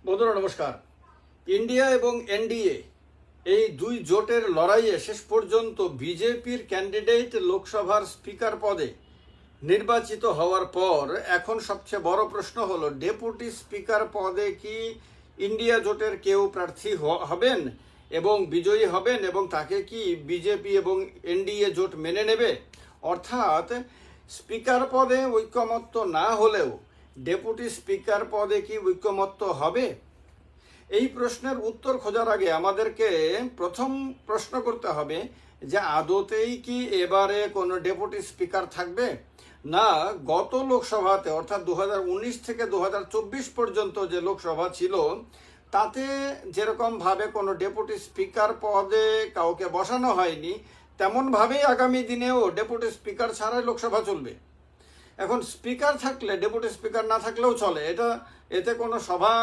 বন্ধুরা নমস্কার। ইন্ডিয়া এবং এনডিএ এই দুই জোটের লড়াইয়ে শেষ পর্যন্ত বিজেপির ক্যান্ডিডেট লোকসভার স্পিকার পদে নির্বাচিত হওয়ার পর এখন সবচেয়ে বড় প্রশ্ন হলো, ডেপুটি স্পিকার পদে কি ইন্ডিয়া জোটের কেউ প্রার্থী হবেন এবং বিজয়ী হবেন, এবং তাকে কি বিজেপি এবং এনডিএ জোট মেনে নেবে? অর্থাৎ স্পিকার পদে ঐকমত্য না হলেও ডেপুটি স্পিকার পদে কি ঐকমত্য হবে? এই প্রশ্নের উত্তর খোঁজার আগে আমাদেরকে প্রথম প্রশ্ন করতে হবে যে আদতেই কি এবারে কোনো ডেপুটি স্পিকার থাকবে, না গত লোকসভাতে অর্থাৎ 2019 থেকে 2024 পর্যন্ত যে লোকসভা ছিল তাতে যেরকমভাবে কোনো ডেপুটি স্পিকার পদে কাউকে বসানো হয়নি, তেমনভাবেই আগামী দিনেও ডেপুটি স্পিকার ছাড়াই লোকসভা চলবে। এখন স্পিকার থাকলে ডেপুটি স্পিকার না থাকলেও চলে, এতে কোনো সভা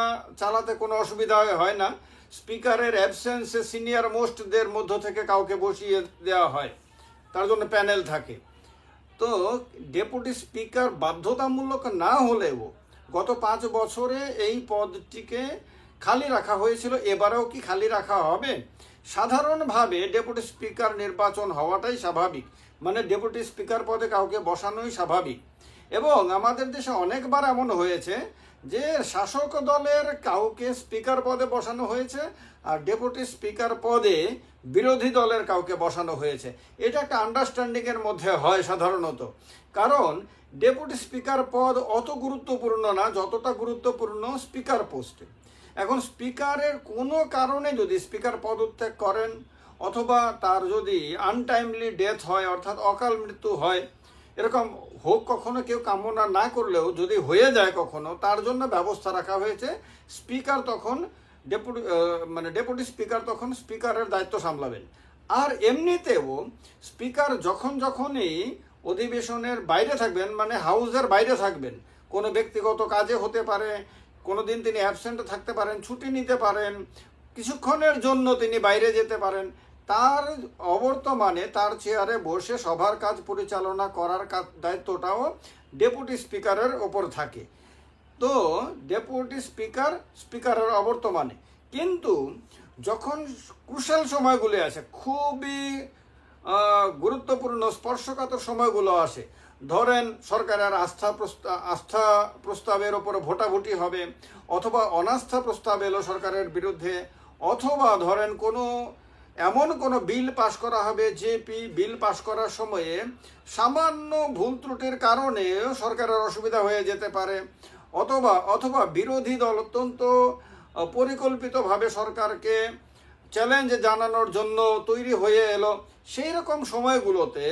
চালাতে কোনো অসুবিধা হয় না। স্পিকারের অ্যাবসেন্সে সিনিয়র মোস্টদের মধ্য থেকে কাউকে বসিয়ে দেওয়া হয়, তার জন্য প্যানেল থাকে। তো ডেপুটি স্পিকার বাধ্যতামূলক না হলেও গত 5 বছরে এই পদটিকে খালি রাখা হয়েছিল, এবারেও কি খালি রাখা হবে? সাধারণভাবে ডেপুটি স্পিকার নির্বাচন হওয়াটাই স্বাভাবিক, মানে ডেপুটি স্পিকার পদে কাউকে বসানোই স্বাভাবিক। এবং আমাদের দেশে অনেকবার এমন হয়েছে যে শাসক দলের কাউকে স্পিকার পদে বসানো হয়েছে আর ডেপুটি স্পিকার পদে বিরোধী দলের কাউকে বসানো হয়েছে। এটা একটা আন্ডারস্ট্যান্ডিংয়ের মধ্যে হয় সাধারণত, কারণ ডেপুটি স্পিকার পদ অত গুরুত্বপূর্ণ না যতটা গুরুত্বপূর্ণ স্পিকার পোস্টে। এখন স্পিকারের কোনো কারণে যদি স্পিকার পদত্যাগ করেন অথবা তার যদি আনটাইমলি ডেথ হয় অর্থাৎ অকাল মৃত্যু হয়, এরকম হোক কখনো কেউ কামনা না করলেও যদি হয়ে যায় কখনো, তার জন্য ব্যবস্থা রাখা হয়েছে। স্পিকার তখন ডেপুটি স্পিকার তখন স্পিকারের দায়িত্ব সামলাবেন। আর এমনিতেও স্পিকার যখনই অধিবেশনের বাইরে থাকবেন, মানে হাউসের বাইরে থাকবেন, কোনো ব্যক্তিগত কাজে হতে পারে, কোনো দিন তিনি অ্যাবসেন্ট থাকতে পারেন, ছুটি নিতে পারেন, কিছুক্ষণের জন্য তিনি বাইরে যেতে পারেন, তার অবর্তমানে তার চেয়ারে বসে সভার কাজ পরিচালনা করার দায়িত্বটাও ডেপুটি স্পিকারের ওপর থাকে। তো ডেপুটি স্পিকারের অবর্তমানে, কিন্তু যখন ক্রুশাল সময়গুলি আসে, খুবই গুরুত্বপূর্ণ স্পর্শকাতর সময়গুলো আসে, ধরেন সরকারের আস্থা প্রস্তাবের ওপর ভোটাভুটি হবে, অথবা অনাস্থা প্রস্তাব এলো সরকারের বিরুদ্ধে, অথবা ধরেন এমন কোনো বিল পাশ করা হবে যে বিল পাশ করার সময়ে সামান্য ভুল ত্রুটির কারণে সরকারের অসুবিধা হয়ে যেতে পারে, অথবা বিরোধী দল অত্যন্ত পরিকল্পিতভাবে সরকারকে চ্যালেঞ্জ জানানোর জন্য তৈরি হয়ে এলো। সেই রকম সময়গুলোতে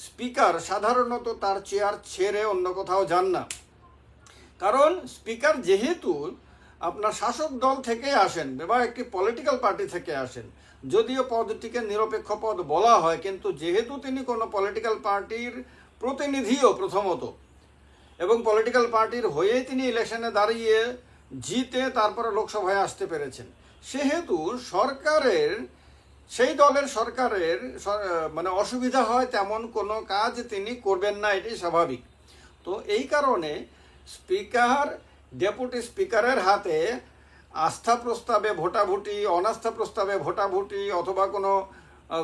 স্পিকার সাধারণত তার চেয়ার ছেড়ে অন্য কোথাও যান না, কারণ স্পিকার যেহেতু আপনার শাসক দল থেকে আসেন বা একটি পলিটিক্যাল পার্টি থেকে আসেন, যদিও পদটিকে নিরপেক্ষ পদ বলা হয়, কিন্তু যেহেতু তিনি কোনো পলিটিক্যাল পার্টির প্রতিনিধিও প্রথমত, এবং পলিটিক্যাল পার্টির হয়েই তিনি ইলেকশনে দাঁড়িয়ে জিতে তারপরে লোকসভায় আসতে পেরেছেন, সেহেতু সেই দলের সরকারের মানে অসুবিধা হয় তেমন কোনো কাজ তিনি করবেন না, এটি স্বাভাবিক। তো এই কারণে ডেপুটি স্পিকারের হাতে আস্থা প্রস্তাবে ভোটাভুটি, অনাস্থা প্রস্তাবে ভোটাভুটি, অথবা কোনো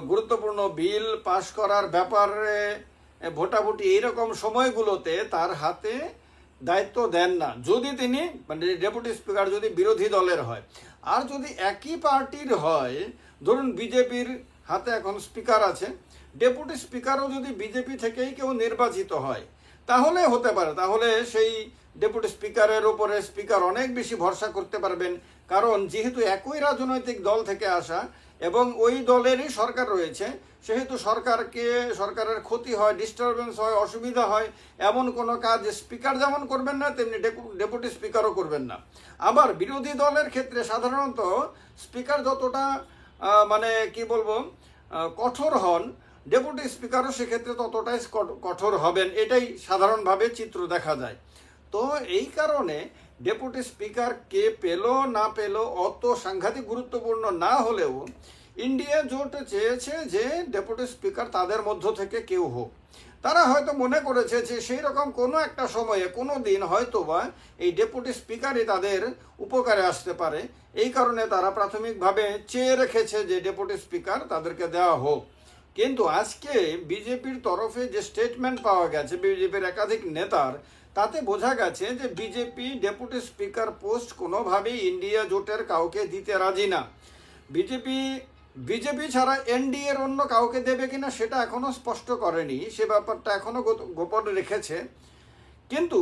গুরুত্বপূর্ণ বিল পাশ করার ব্যাপারে ভোটাভুটি, এইরকম সময়গুলোতে তার হাতে দায়িত্ব দেন না, যদি তিনি মানে ডেপুটি স্পিকার যদি বিরোধী দলের হয়। আর যদি একই পার্টির হয়, ধরুন বিজেপির হাতে এখন স্পিকার আছে, ডেপুটি স্পিকারও যদি বিজেপি থেকেই কেউ নির্বাচিত হয় তাহলে হতে পারে, তাহলে সেই ডেপুটি স্পিকারের উপরে স্পিকার অনেক বেশি ভরসা করতে পারবেন, কারণ যেহেতু একই রাজনৈতিক দল থেকে আসা এবং ওই দলেরই সরকার রয়েছে, সেহেতু সরকারের ক্ষতি হয়, ডিস্টারবেন্স হয়, অসুবিধা হয়, এমন কোনো কাজ স্পিকার যেমন করবেন না তেমনি ডেপুটি স্পিকারও করবেন না। আবার বিরোধী দলের ক্ষেত্রে সাধারণত স্পিকার যতটা কঠোর হন, ডেপুটি স্পিকারও সেক্ষেত্রে ততটাই কঠোর হবেন, এটাই সাধারণভাবে চিত্র দেখা যায়। তো এই কারণে ডেপুটি স্পিকার কে পেল না পেল অত সাংঘাতিক গুরুত্বপূর্ণ না হলেও ইন্ডিয়া জোট চেয়েছে যে ডেপুটি স্পিকার তাদের মধ্য থেকে কেউ হোক। তারা হয়তো মনে করেছে যে সেই রকম কোনো একটা সময়ে কোনো দিন হয়তো বা এই ডেপুটি স্পিকারই তাদের উপকারে আসতে পারে। এই কারণে তারা প্রাথমিকভাবে চেয়ে রেখেছে যে ডেপুটি স্পিকার তাদেরকে দেওয়া হোক। কিন্তু আজকে বিজেপির তরফে যে স্টেটমেন্ট পাওয়া গেছে বিজেপির একাধিক নেতার, তাতে বোঝা গেছে যে বিজেপি ডেপুটি স্পিকার পোস্ট কোনোভাবেই ইন্ডিয়া জোটের কাউকে দিতে রাজি না। বিজেপি ছাড়া এনডিএর অন্য কাউকে দেবে কিনা সেটা এখনো স্পষ্ট করেনি, সে ব্যাপারটা এখনো গোপন রেখেছে। কিন্তু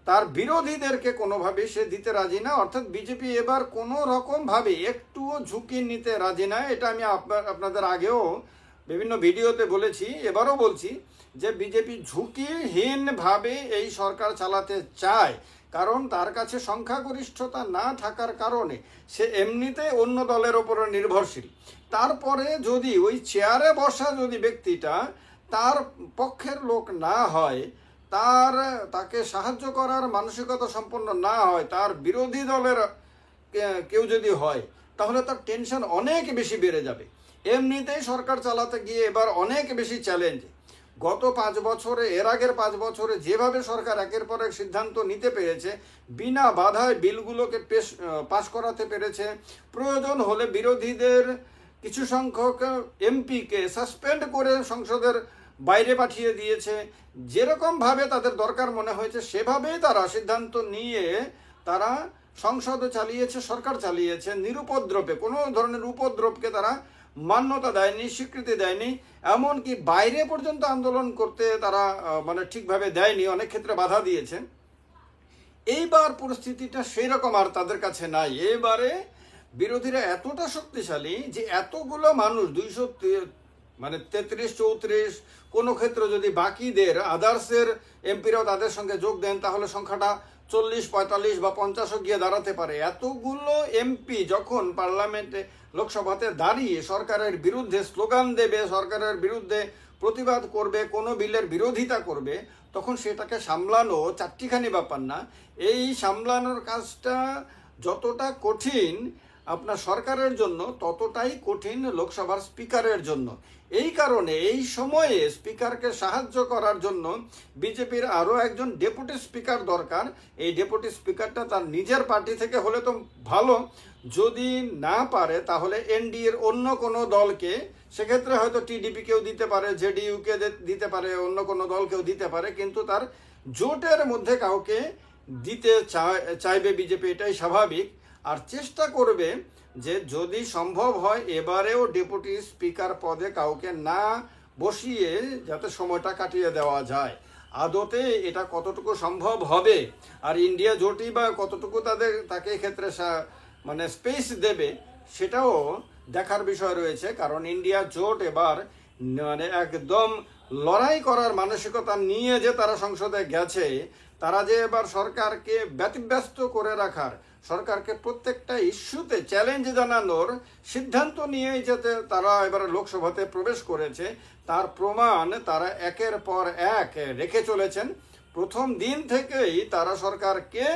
তার বিরোধীদেরকে কোনোভাবেই সে দিতে রাজি না, অর্থাৎ বিজেপি এবার কোনো রকমভাবে একটুও ঝুঁকি নিতে রাজি না। এটা আমি আপনাদের আগেও বিভিন্ন ভিডিওতে বলেছি, এবারও বলছি যে বিজেপি ঝুঁকিহীনভাবে এই সরকার চালাতে চায়, কারণ তার কাছে সংখ্যাগরিষ্ঠতা না থাকার কারণে সে এমনিতে অন্য দলের ওপরে নির্ভরশীল। তারপরে যদি ওই চেয়ারে বসা যদি ব্যক্তিটা তার পক্ষের লোক না হয়, তাকে সাহায্য করার মানসিকতা সম্পন্ন না হয়, তার বিরোধী দলের কেউ যদি হয়, তাহলে তার টেনশন অনেক বেশি বেড়ে যাবে। এমনিতেই সরকার চালাতে গিয়ে এবার অনেক বেশি চ্যালেঞ্জ। গত 5 বছরে, এর আগের 5 বছরে যেভাবে সরকার একের পর এক সিদ্ধান্ত নিতে পেরেছে, বিনা বাধায় বিলগুলোকে পাশ করাতে পেরেছে, প্রয়োজন হলে বিরোধীদের কিছু সংখ্যক এমপিকে সাসপেন্ড করে সংসদের বাইরে পাঠিয়ে দিয়েছে, যেরকমভাবে তাদের দরকার মনে হয়েছে সেভাবেই তারা সিদ্ধান্ত নিয়ে তারা সংসদে চালিয়েছে, সরকার চালিয়েছে নিরুপদ্রবে। কোনো ধরনের উপদ্রবকে তারা মান্যতা দেয়নি, স্বীকৃতি দেয়নি, এমনকি বাইরে পর্যন্ত আন্দোলন করতে তারা ঠিকভাবে দেয়নি, অনেক ক্ষেত্রে বাধা দিয়েছে। এইবার পরিস্থিতিটা সেই রকম আর তাদের কাছে নাই। এবারে বিরোধীরা এতটা শক্তিশালী যে এতগুলো মানুষ 233-34, কোনো ক্ষেত্রে যদি বাকিদের আদার্সের এমপিরাও তাদের সঙ্গে যোগ দেন তাহলে সংখ্যাটা 40-45 বা 50ও গিয়ে দাঁড়াতে পারে। এতগুলো এমপি যখন পার্লামেন্টে, লোকসভাতে দাঁড়িয়ে সরকারের বিরুদ্ধে স্লোগান দেবে, সরকারের বিরুদ্ধে প্রতিবাদ করবে, কোনো বিলের বিরোধিতা করবে, তখন সেটাকে সামলানো চারটিখানি ব্যাপার না। এই সামলানোর কাজটা যতটা কঠিন আপনার সরকারের জন্য, ততটাই কঠিন লোকসভার স্পিকারের জন্য। এই কারণে এই সময়ে স্পিকারকে সাহায্য করার জন্য বিজেপির আরও একজন ডেপুটি স্পিকার দরকার। এই ডেপুটি স্পিকারটা তার নিজের পার্টি থেকে হলে তো ভালো, যদি না পারে তাহলে এনডিএর অন্য কোনো দলকে, সেক্ষেত্রে হয়তো টিডিপিকেও দিতে পারে, জেডিইউকে দিতে পারে, অন্য কোনো দলকেও দিতে পারে, কিন্তু তার জোটের মধ্যে কাউকে দিতে চাইবে বিজেপি, এটাই স্বাভাবিক। আর চেষ্টা করবে যে যদি সম্ভব হয় এবারেও ডেপুটি স্পিকার পদে কাউকে না বসিয়ে যাতে সময়টা কাটিয়ে দেওয়া যায়। আদতে এটা কতটুকু সম্ভব হবে আর ইন্ডিয়া জোটই বা কতটুকু তাকে ক্ষেত্রে স্পেস দেবে, সেটাও দেখার বিষয় রয়েছে। কারণ ইন্ডিয়া জোট এবার একদম লড়াই করার মানসিকতা নিয়ে যে তারা সংসদে গেছে, তারা যে এবার সরকারকে ব্যতিব্যস্ত করে রাখার, সরকারকে প্রত্যেকটা ইস্যুতে চ্যালেঞ্জ জানানোর সিদ্ধান্ত নিয়েই যাতে তারা এবারে লোকসভাতে প্রবেশ করেছে, তার প্রমাণ তারা একের পর এক রেখে চলেছেন। প্রথম দিন থেকেই তারা সরকারকে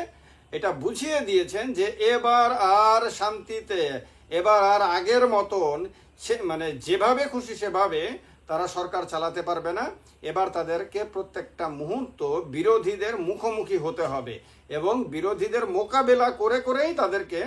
এটা বুঝিয়ে দিয়েছেন যে এবার আর শান্তিতে, এবার আর আগের মতন যেভাবে খুশি সেভাবে তারা সরকার চালাতে পারবে না। এবার তাদেরকে প্রত্যেকটা মুহূর্ত বিরোধীদের মুখোমুখি হতে হবে এবং বিরোধীদের মোকাবেলা করে করেই তাদেরকে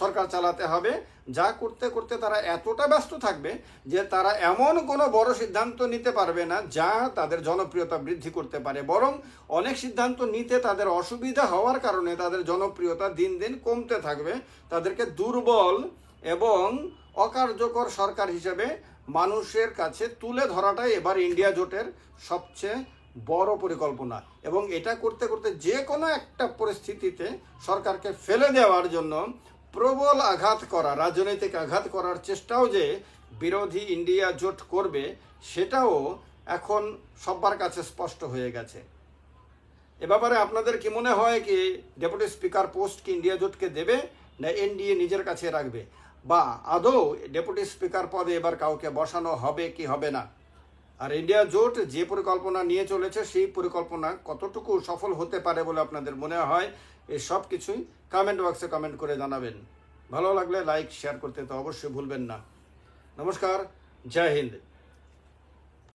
সরকার চালাতে হবে। যা করতে করতে তারা এতটা ব্যস্ত থাকবে যে তারা এমন কোনো বড় সিদ্ধান্ত নিতে পারবে না যা তাদের জনপ্রিয়তা বৃদ্ধি করতে পারে, বরং অনেক সিদ্ধান্ত নিতে তাদের অসুবিধা হওয়ার কারণে তাদের জনপ্রিয়তা দিন দিন কমতে থাকবে। তাদেরকে দুর্বল এবং অকার্যকর সরকার হিসেবে মানুষের কাছে তুলে ধরাটাই এবার ইন্ডিয়া জোটের সবচেয়ে বড় পরিকল্পনা। এবং এটা করতে করতে যে কোনো একটা পরিস্থিতিতে সরকারকে ফেলে দেওয়ার জন্য প্রবল আঘাত করা, রাজনৈতিক আঘাত করার চেষ্টাও যে বিরোধী ইন্ডিয়া জোট করবে, সেটাও এখন সবার কাছে স্পষ্ট হয়ে গেছে। এ ব্যাপারে আপনাদের কি মনে হয়, কি ডেপুটি স্পিকার পোস্ট কি ইন্ডিয়া জোটকে দেবে না এনডিএ নিজের কাছে রাখবে, বা আদৌ ডেপুটি স্পিকার পদে এবার কাউকে বসানো হবে কি হবে না? আর ইন্ডিয়া জোট যে পরিকল্পনা নিয়ে চলেছে সেই পরিকল্পনা কতটুকু সফল হতে পারে বলে আপনাদের মনে হয়, এই সব কিছুই কমেন্ট বক্সে কমেন্ট করে জানাবেন। ভালো লাগলে লাইক শেয়ার করতে তো অবশ্যই ভুলবেন না। নমস্কার, জয় হিন্দ।